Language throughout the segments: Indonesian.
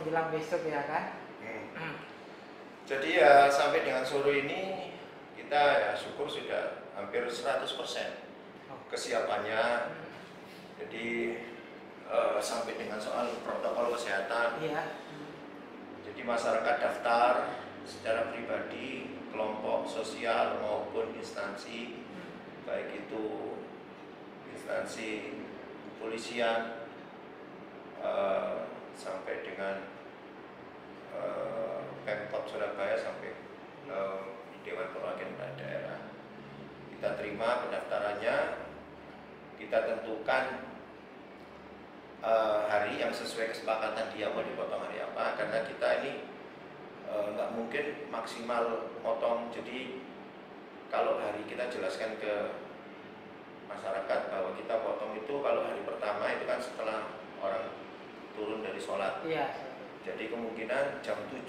menjelang besok ya kan. Jadi ya sampai dengan sore ini kita ya syukur sudah hampir 100% kesiapannya. Jadi sampai dengan soal protokol kesehatan. Jadi masyarakat daftar secara pribadi, kelompok sosial maupun instansi, baik itu instansi kepolisian sampai dengan Pemkot Surabaya sampai Dewan Perwakilan Daerah. Kita terima pendaftarannya, kita tentukan hari yang sesuai kesepakatan dia mau dipotong hari apa, karena kita ini nggak mungkin maksimal potong. Jadi kalau hari kita jelaskan ke masyarakat bahwa kita potong itu kalau hari pertama itu kan setelah orang turun dari sholat. Jadi kemungkinan jam 7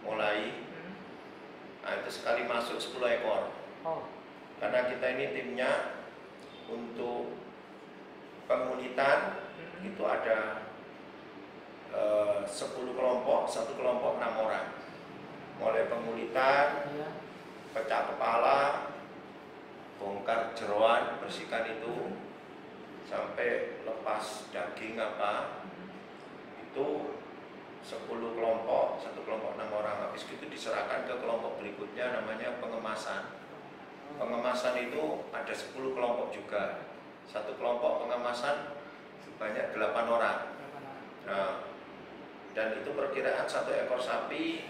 mulai, nah itu sekali masuk 10 ekor. Karena kita ini timnya untuk pengunditan itu ada 10 kelompok, satu kelompok 6 orang. Mulai pengunditan, pecah kepala, bongkar jeroan, bersihkan itu, sampai lepas daging apa, itu 10 kelompok, satu kelompok 6 orang. Habis itu diserahkan ke kelompok berikutnya, namanya pengemasan. Pengemasan itu ada 10 kelompok juga. Satu kelompok pengemasan sebanyak 8 orang. Nah, dan itu perkiraan 1 ekor sapi,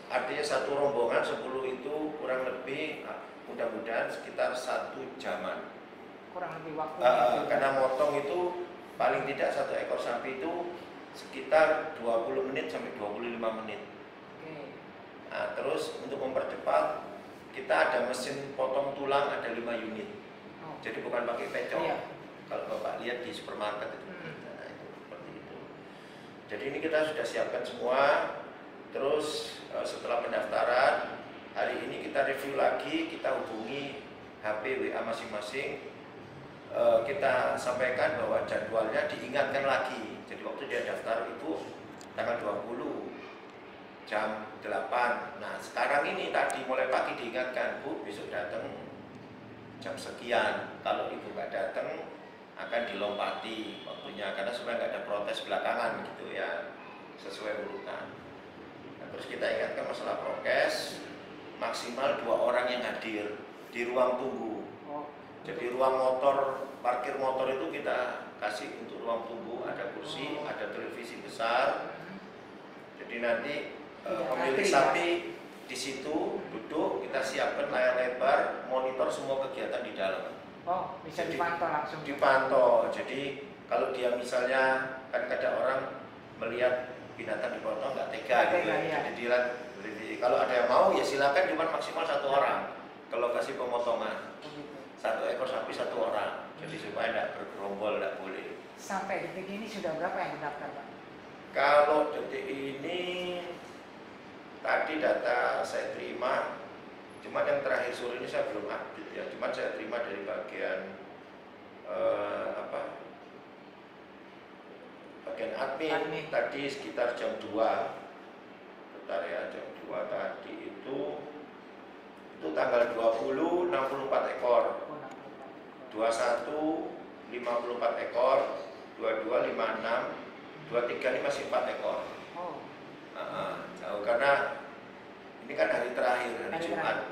artinya satu rombongan 10 itu kurang lebih mudah-mudahan sekitar 1 jaman. Kurang lebih waktu. Karena motong itu paling tidak 1 ekor sapi itu sekitar 20 menit sampai 25 menit. Nah, terus untuk mempercepat kita ada mesin potong tulang, ada 5 unit. Jadi bukan pakai pecok. Kalau Bapak lihat di supermarket itu, nah, itu seperti itu. Jadi ini kita sudah siapkan semua. Terus setelah pendaftaran, hari ini kita review lagi, kita hubungi HP WA masing-masing. Kita sampaikan bahwa jadwalnya diingatkan lagi. Jadi waktu dia daftar itu tanggal 20 jam 8. Nah sekarang ini tadi mulai pagi diingatkan, Bu besok datang jam sekian. Kalau Ibu nggak datang akan dilompati waktunya, karena supaya nggak ada protes belakangan gitu ya, sesuai urutan. Nah, terus kita ingatkan masalah prokes, maksimal 2 orang yang hadir di ruang tunggu. Jadi ruang motor, parkir motor itu kita kasih untuk ruang tunggu, ada kursi, ada televisi besar. Jadi nanti pemilik sapi di situ duduk, kita siapkan layar lebar, monitor semua kegiatan di dalam. Bisa dipantau langsung. Dipantau. Jadi kalau dia misalnya kan ada orang melihat binatang dipotong nggak tega gitu. Jadi kalau ada yang mau ya silakan, cuma maksimal 1 orang. Kalau kasih pemotongan 1 ekor sapi 1 orang. Jadi supaya tidak bergerombol, tidak boleh. Sampai detik ini sudah berapa yang mendaftar, Pak? Kalau detik ini tadi data saya terima, cuma yang terakhir sore ini saya belum update ya. Cuma saya terima dari bagian bagian admin. Tadi sekitar jam 2. Bentar ya, jam 2 tadi itu tanggal 20 64 ekor. 21 54 ekor, 22 56, 23 ini masih 4 ekor. Jauh karena ini kan hari terakhir, hari Jumat,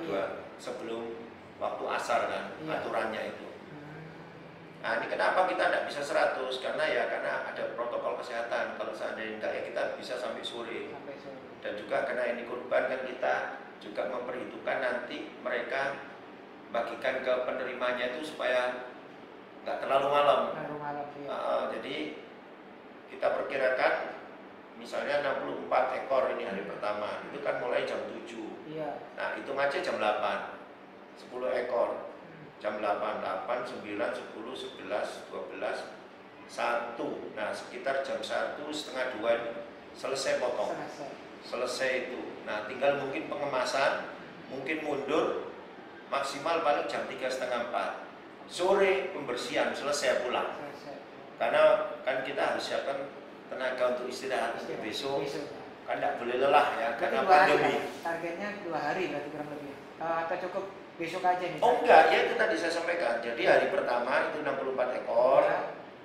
sebelum waktu asar kan, aturannya itu. Nah ini kenapa kita tidak bisa 100? Karena ada protokol kesehatan. Kalau seandainya enggak ya kita bisa sampai sore. Dan juga karena ini kurban kan kita juga memperhitungkan nanti mereka bagikan ke penerimanya itu supaya nggak terlalu malam. Jadi kita perkirakan misalnya 64 ekor ini hari pertama, itu kan mulai jam 7. Nah hitung aja jam 8, 10 ekor. Jam 8, 9, 10, 11, 12, 1. Nah sekitar jam 1, setengah 2 ini selesai potong. Selesai itu. Nah tinggal mungkin pengemasan, mungkin mundur, maksimal paling jam 3:30, 4. Sore pembersihan selesai pulang. Karena kan kita harus siapkan tenaga untuk istirahat untuk besok. Besok. Kan tidak boleh lelah ya, Berarti karena 2 hari pandemi. kan? Targetnya 2 hari berarti kurang lebih. Atau cukup besok aja nih? Oh enggak, ya itu tadi saya sampaikan. Jadi hari pertama itu 64 ekor. Ya.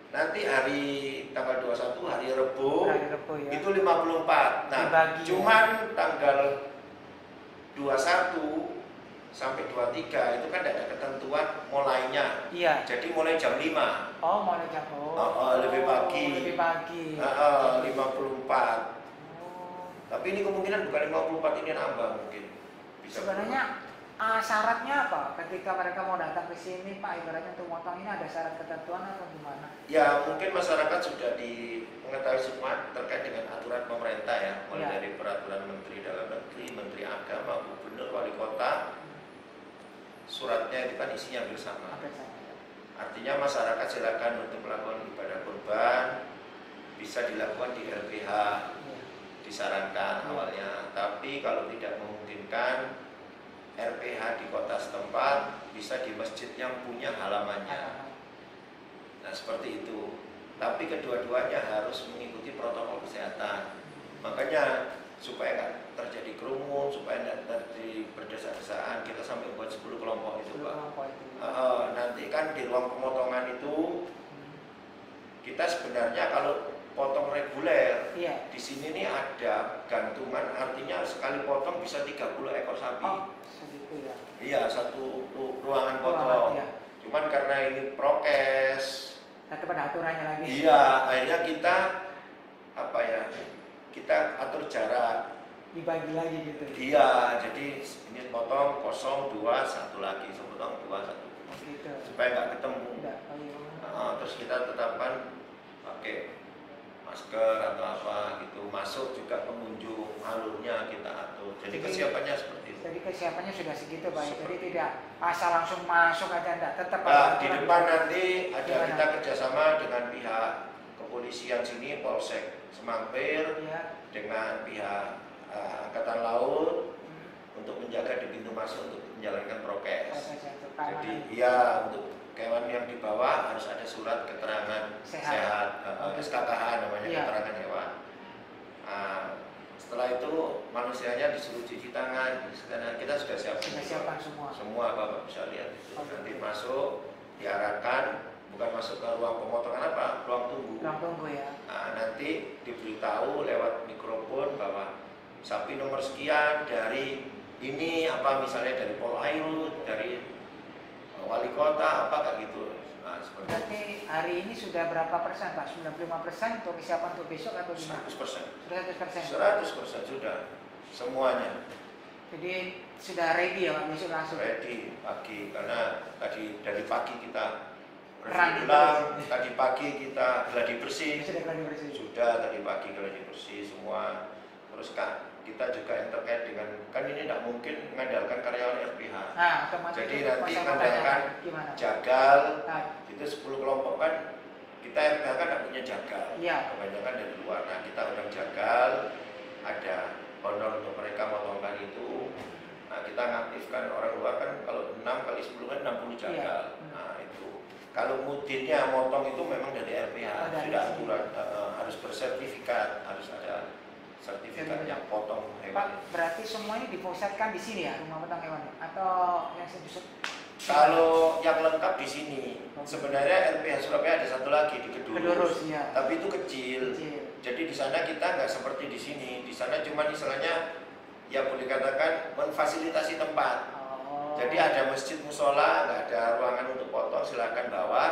Nanti hari tanggal 21 hari Rebo, Hari Rebo ya. itu 54. Nah, Dibagi, cuman tanggal 21 sampai 23 itu kan tidak ada ketentuan mulainya. Iya. Jadi mulai jam 5. Oh, mulai jam Lebih pagi. Lebih pagi. 54. Oh. Tapi ini kemungkinan bukan 54, ini nambah mungkin. Bisa Sebenarnya syaratnya apa? Ketika mereka mau datang ke sini, Pak, ibaratnya untuk motong ini ada syarat ketentuan atau gimana? Ya, mungkin masyarakat sudah mengetahui semua terkait dengan aturan pemerintah ya, mulai Ya. dari peraturan Menteri Dalam Negeri, Menteri Agama, Gubernur, Wali Kota. Suratnya itu kan isinya hampir sama. Hampir sama. Artinya masyarakat silakan untuk melakukan ibadah kurban, bisa dilakukan di LBH, Iya. disarankan awalnya. Tapi kalau tidak memungkinkan, RPH di kota setempat bisa di masjid yang punya halamannya. Nah seperti itu. Tapi kedua-duanya harus mengikuti protokol kesehatan. Makanya supaya nggak terjadi kerumun, supaya nggak terjadi berdesa-desaan, kita sampai buat 10 kelompok itu, Pak. Nanti kan di ruang pemotongan itu kita sebenarnya kalau potong reguler, Iya. di sini nih ada gantungan, artinya sekali potong bisa 30 ekor sapi. Oh, segitu ya. Iya, satu ruangan potong. Ruangan, iya. Cuman karena ini prokes, Tetap ada aturannya lagi. iya, akhirnya kita apa ya? Kita atur jarak. Dibagi lagi gitu. Iya, jadi ini potong kosong 2, satu lagi, sepotong 2, 1. Oh, gitu. Supaya nggak ketemu. Tidak. Oh, iya. Terus kita tetapkan pakai masker atau apa gitu, masuk juga pengunjung, alurnya kita atur. Jadi kesiapannya seperti itu. Jadi kesiapannya sudah segitu, Pak. Jadi tidak asal langsung masuk aja, enggak. Tetap Nah, di aturan. depan nanti ada Gimana? kita kerjasama dengan pihak kepolisian sini, Polsek Semampir, Iya. dengan pihak Angkatan Laut untuk menjaga di pintu masuk untuk menjalankan prokes. Jadi iya, untuk hewan yang dibawa harus ada surat keterangan sehat, SKKH namanya, Iya. keterangan hewan. Setelah itu manusianya disuruh cuci tangan, karena kita sudah Sudah siapkan semua. semua Bapak bisa lihat itu. Oke. Nanti masuk diarahkan, bukan masuk ke ruang pemotongan apa, ruang tunggu. Ruang tunggu ya. Nanti diberitahu lewat mikrofon bahwa sapi nomor sekian dari ini apa, misalnya dari Polairut, dari wali kota apa kayak gitu. Nah, seperti Berarti hari ini sudah berapa persen, Pak? 95% untuk kesiapan untuk besok atau gimana? 100%. Sudah 100%. 100% sudah semuanya Jadi sudah ready ya, Pak, besok langsung. ready pagi, karena tadi dari pagi kita Run ulang, tadi pagi kita gladi bersih. Sudah gladi bersih. Sudah tadi pagi gladi bersih semua. Terus kita juga yang terkait dengan, kan ini tidak mungkin mengandalkan karyawan RPH. Nah, otomatis Jadi itu nanti pasang mengandalkan pertanyaan, gimana? jagal, Nah, itu 10 kelompok kan, kita RPH kan tidak punya jagal, Iya. kebanyakan dari luar. Nah kita undang jagal, ada honor untuk mereka motongkan itu. Nah kita ngaktifkan orang luar kan, kalau 6 kali 10 kan 60 jagal. Iya. Nah itu, kalau mudinnya motong itu memang dari RPH, Oh, dari sudah sini. aturan, harus bersertifikat, harus ada sertifikat Jadi, yang potong Pak, hewan. berarti semua ini dipusatkan di sini ya, rumah potong hewan? Atau yang sedusuk? Kalau yang lengkap di sini, sebenarnya RPH Surabaya ada satu lagi di Kedurus, Kedurus, ya. tapi itu kecil. Kecil. Jadi di sana kita nggak seperti di sini. Di sana cuma istilahnya, ya boleh katakan memfasilitasi tempat. Oh. Jadi ada masjid musola, nggak ada ruangan untuk potong, silakan bawa.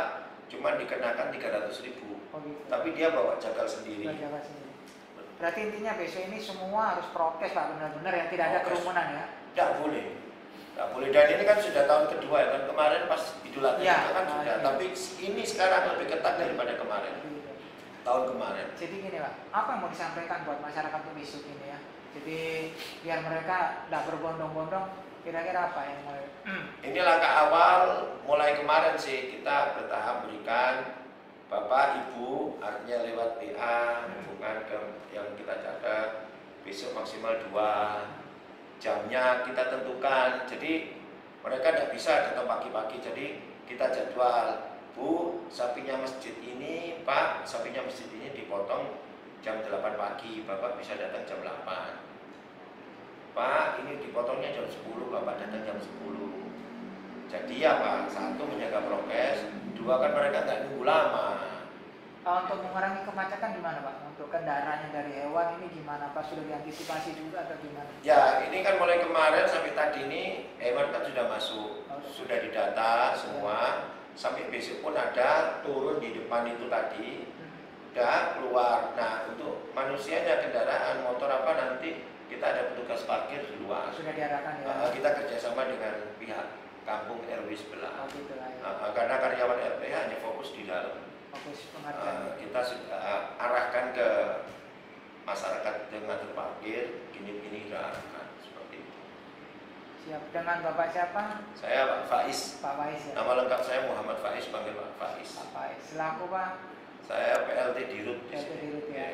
Cuma dikenakan 300.000. Oh, gitu. Tapi dia bawa jagal sendiri. Sudah jaga sendiri. Berarti intinya besok ini semua harus prokes, Pak, benar-benar ya, tidak ada Prokes. kerumunan ya. Nggak boleh. Nggak boleh. Dan ini kan sudah tahun kedua ya. Kan kemarin pas Idul Adha Ya, kita kan sudah. iya. Tapi ini sekarang lebih ketat daripada kemarin. Gitu. Tahun kemarin. Jadi gini, Pak, apa yang mau disampaikan buat masyarakat untuk besok ini ya? Jadi biar mereka tidak berbondong-bondong, kira-kira apa yang mau? Ini langkah awal mulai kemarin sih, kita bertahap berikan Bapak Ibu, artinya lewat PA, hubungan ke yang kita catat, besok maksimal 2, jamnya kita tentukan. Jadi mereka tidak bisa datang pagi-pagi, jadi kita jadwal, Bu, sapinya masjid ini, Pak, sapinya masjid ini dipotong jam 8 pagi, Bapak bisa datang jam 8. Pak, ini dipotongnya jam 10, Bapak datang jam 10. Jadi apa? Satu, menjaga prokes, dua, kan mereka nggak nunggu lama. Untuk mengurangi kemacetan gimana Pak? Untuk kendaraannya dari hewan ini gimana Pak? Sudah diantisipasi juga atau gimana? Ya, ini kan mulai kemarin sampai tadi ini hewan kan sudah masuk, sudah didata semua. Sampai besok pun ada turun di depan itu tadi, udah keluar. Nah, untuk manusianya, kendaraan, motor apa nanti kita ada petugas parkir di luar. Sudah diarahkan ya? Kita kerjasama dengan pihak kampung RW sebelah. Gitu lah ya. Karena karyawan RPH hanya fokus di dalam. Kita sudah arahkan ke masyarakat dengan parkir, gini-gini kita arahkan seperti itu. Siap. Dengan Bapak siapa? Saya Pak Faiz. Pak Faiz ya. Nama lengkap saya Muhammad Faiz, panggil Pak Faiz. Pak Faiz. Selaku Pak? Saya PLT Dirut. PLT Dirut ya.